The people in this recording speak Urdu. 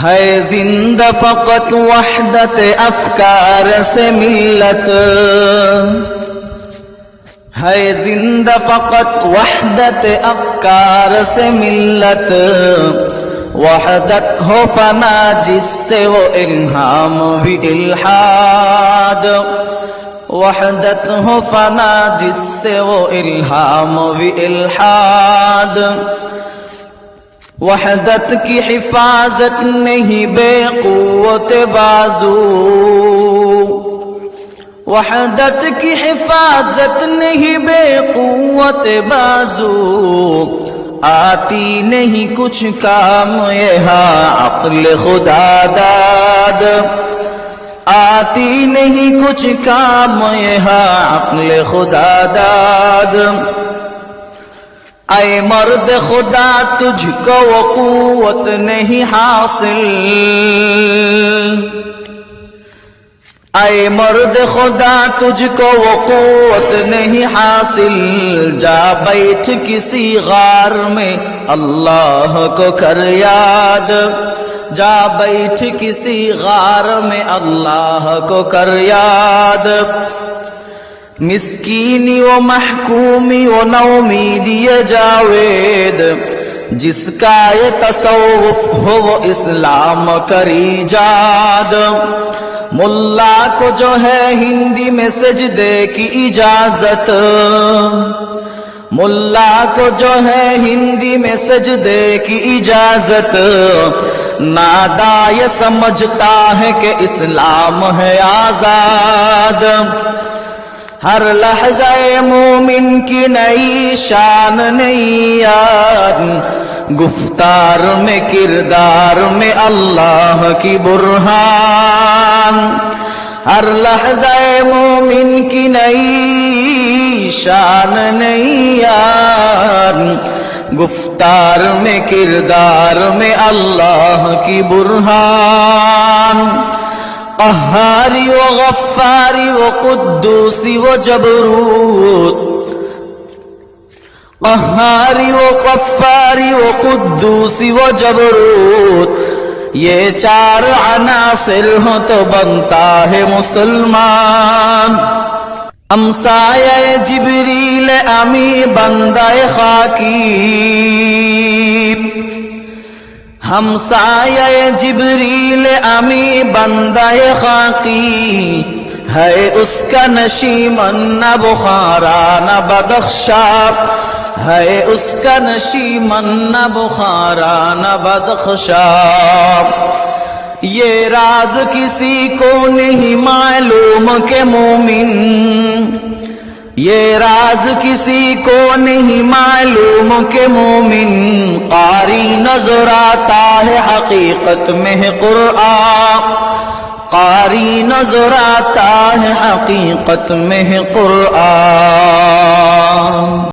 ہے زندہ فقط وحدت افکار سے ملت، ہے زندہ فقط وحدت افکار سے ملت، وحدت ہو فنا جس سے وہ الہام بھی الحاد، وحدت ہو فنا جس سے وہ الہام بھی الحاد، وحدت کی حفاظت نہیں بے قوت بازو، وحدت کی حفاظت نہیں بے قوت بازو، آتی نہیں کچھ کام یہاں عقل خدا داد، آتی نہیں کچھ کام یہاں عقل خدا داد، اے مرد خدا تجھ کو وہ قوت نہیں حاصل، اے مرد خدا تجھ کو وہ قوت نہیں حاصل، جا بیٹھ کسی غار میں اللہ کو کر یاد، جا بیٹھ کسی غار میں اللہ کو کر یاد، مسکینی و محکومی و نومیدی یہ جاوید، جس کا یہ تصوف ہو وہ اسلام کر ایجاد، ملا کو جو ہے ہندی میں سجدے کی اجازت، ملا کو جو ہے ہندی میں سجدے کی اجازت، نادا یہ سمجھتا ہے کہ اسلام ہے آزاد، ہر لحظہ مومن کی نئی شان نئی یاد، گفتار میں کردار میں اللہ کی برہان، ہر لحظہ مومن کی نئی شان نئی یاد، گفتار میں کردار میں اللہ کی برہان، قہاری و غفاری و قدوسی و جبروت، قہاری و غفاری و قدوسی و جبروت، یہ چار عناصر ہوں تو بنتا ہے مسلمان، ہمسایہ جبریل امی بندہ خاکی، ہمسایہ جبریل امی بندہ خاکی، ہے اس کا نشیمن نہ بخارا نہ بدخشا، ہے اس کا نشیمن نہ بخارا نہ بدخشا، یہ راز کسی کو نہیں معلوم کہ مومن، یہ راز کسی کو نہیں معلوم کہ مومن، قاری نظر آتا ہے حقیقت میں ہے قرآن، قاری نظر آتا ہے حقیقت میں ہے قرآن۔